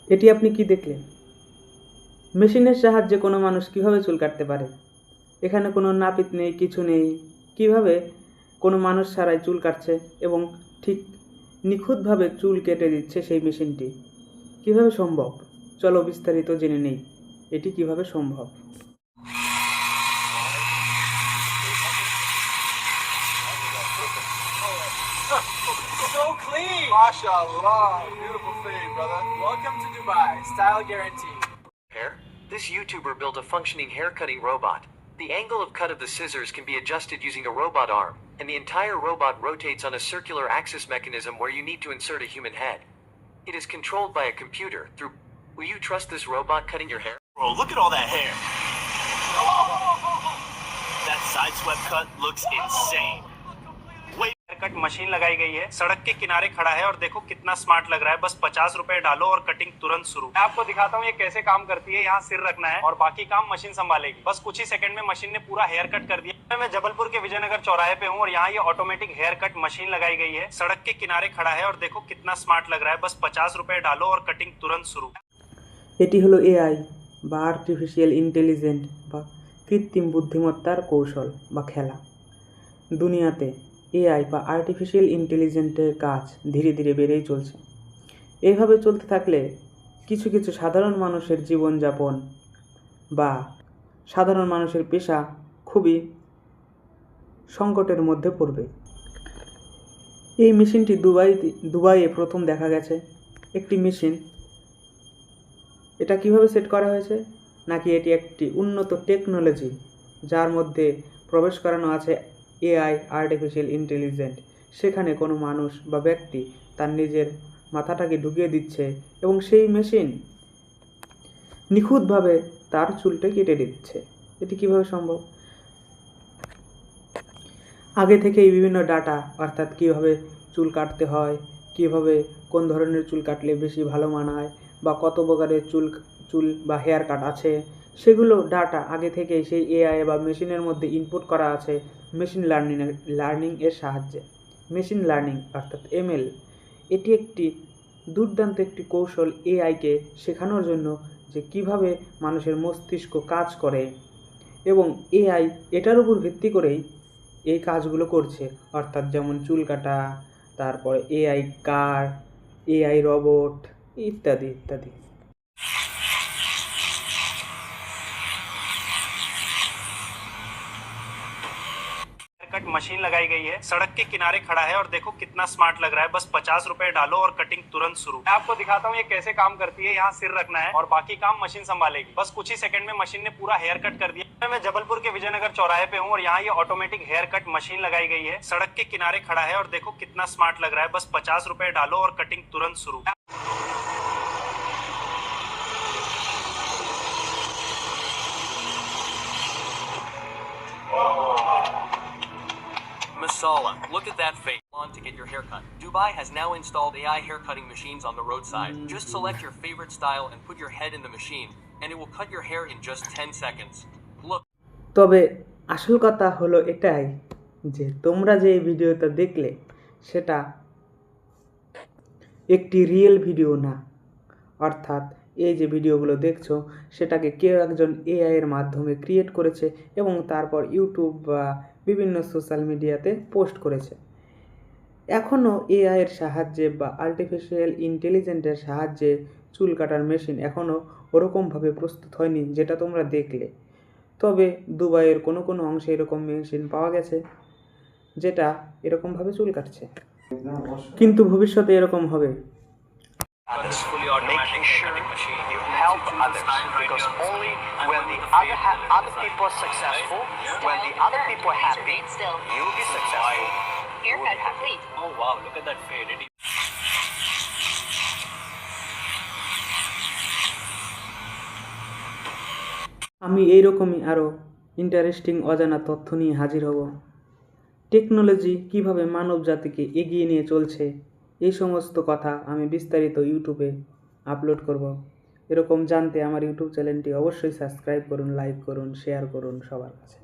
এটি আপনি কি দেখলেন? মেশিনের সাহায্যে কোনো মানুষ কিভাবে চুল কাটতে পারে? এখানে কোনো নাপিত নেই, কিছু নেই। কিভাবে কোনো মানুষ ছাড়াই চুল কাটছে এবং ঠিক নিখুঁতভাবে চুল কেটে দিচ্ছে সেই মেশিনটি? কিভাবে সম্ভব? চলো বিস্তারিত জেনে নেই এটি কিভাবে সম্ভব। So clean! MashaAllah, beautiful fade, brother. Welcome to Dubai. Style guarantee. Hair? This YouTuber built a functioning hair cutting robot. The angle of cut of the scissors can be adjusted using a robot arm, and the entire robot rotates on a circular axis mechanism where you need to insert a human head. It is controlled by a computer through... Will you trust this robot cutting your hair? Bro, look at all that hair. That side swept cut looks insane. Cut machine लगाई गई है, सड़क के किनारे खड़ा है और देखो कितना स्मार्ट लग रहा है। बस 50 रुपए डालो और कटिंग तुरंत शुरू। मैं आपको दिखाता हूँ ये कैसे काम करती है। यहाँ सिर रखना है और बाकी काम मशीन संभालेगी। बस कुछ ही सेकंड में मशीन ने पूरा हेयर कट कर दिया। मैं जबलपुर के विजयनगर चौराहे पे हूँ और यहाँ ये ऑटोमेटिक हेयर कट मशीन लगाई गई है। सड़क के किनारे खड़ा है और देखो कितना स्मार्ट लग रहा है। बस 50 रुपए डालो और कटिंग तुरंत शुरू। এটি হলো এআই বা আর্টিফিশিয়াল ইন্টেলিজেন্ট বা কৃত্রিম বুদ্ধিমত্তার কৌশল বা খেলা। দুনিয়াতে এআই বা আর্টিফিশিয়াল ইন্টেলিজেন্টের কাজ ধীরে ধীরে বেড়েই চলছে। এইভাবে চলতে থাকলে কিছু কিছু সাধারণ মানুষের জীবনযাপন বা সাধারণ মানুষের পেশা খুবই সংকটের মধ্যে পড়বে। এই মেশিনটি দুবাইয়ে প্রথম দেখা গেছে। একটি মেশিন, এটা কিভাবে সেট করা হয়েছে? নাকি এটি একটি উন্নত টেকনোলজি যার মধ্যে প্রবেশ করানো আছে এআই আর্টিফিশিয়াল ইন্টেলিজেন্ট। সেখানে কোনো মানুষ বা ব্যক্তি তার নিজের মাথাটাকে ঢুকিয়ে দিচ্ছে এবং সেই মেশিন নিখুঁতভাবে তার চুলটা কেটে দিচ্ছে। এটি কিভাবে সম্ভব? আগে থেকেই বিভিন্ন ডাটা, অর্থাৎ কিভাবে চুল কাটতে হয়, কিভাবে কোন ধরনের চুল কাটলে বেশি ভালো মানায় বা কত প্রকারের চুল বা হেয়ার কাট আছে, সেগুলো ডাটা আগে থেকেই সেই এআই বা মেশিনের মধ্যে ইনপুট করা আছে মেশিন লার্নিং এর সাহায্যে। মেশিন লার্নিং অর্থাৎ এমএল এটি একটি দুর্দান্ত একটি কৌশল এআইকে শেখানোর জন্য যে কিভাবে মানুষের মস্তিষ্ক কাজ করে, এবং এআই এটার উপর ভিত্তি করেই এই কাজগুলো করছে। অর্থাৎ যেমন চুল কাটা, তারপরে এআই কার, এআই রোবট ইত্যাদি ইত্যাদি। कट मशीन लगाई गई है, सड़क के किनारे खड़ा है और देखो कितना स्मार्ट लग रहा है। बस 50 रुपए डालो और कटिंग तुरंत शुरू। मैं आपको दिखाता हूँ ये कैसे काम करती है। यहाँ सिर रखना है और बाकी काम मशीन संभालेगी। बस कुछ ही सेकंड में मशीन ने पूरा हेयर कट कर दिया। मैं जबलपुर के विजयनगर चौराहे पे हूँ और यहाँ ये ऑटोमेटिक हेयर कट मशीन लगाई गई है। सड़क के किनारे खड़ा है और देखो कितना स्मार्ट लग रहा है। बस 50 रुपए डालो और कटिंग तुरंत शुरू। Masala, look at that face. On to get your haircut. Dubai has now installed AI hair cutting machines on the roadside. Just select your favorite style and put your head in the machine, and it will cut your hair in just 10 seconds. Look. তবে আসল কথা হলো এটাই যে তোমরা যে এই ভিডিওটা দেখলে সেটা একটি রিয়েল ভিডিও না। অর্থাৎ এই যে ভিডিওগুলো দেখছো সেটাকে কেউ একজন এআই এর মাধ্যমে ক্রিয়েট করেছে এবং তারপর ইউটিউব বা বিভিন্ন সোশ্যাল মিডিয়াতে পোস্ট করেছে। এখনও এআই এর সাহায্যে বা আর্টিফিশিয়াল ইন্টেলিজেন্সের সাহায্যে চুল কাটার মেশিন এখনও ওরকমভাবে প্রস্তুত হয়নি যেটা তোমরা দেখলে। তবে দুবাইয়ের কোনো কোনো অংশে এরকম মেশিন পাওয়া গেছে যেটা এরকমভাবে চুল কাটছে, কিন্তু ভবিষ্যতে এরকম হবে। This fully automatic hair cutting machine. You help others because only when the other people are successful, when the other people are happy, you'll be successful. Haircut complete. Oh wow, look at that fade. আমি এইরকমই আরও interesting অজানা তথ্য নিয়ে হাজির হব। Technology কিভাবে মানব জাতিকে এগিয়ে নিয়ে চলছে এই সমস্ত কথা আমি বিস্তারিত ইউটিউবে আপলোড করব। এরকম জানতে আমার ইউটিউব চ্যানেলটি অবশ্যই সাবস্ক্রাইব করুন, লাইক করুন, শেয়ার করুন সবার কাছে।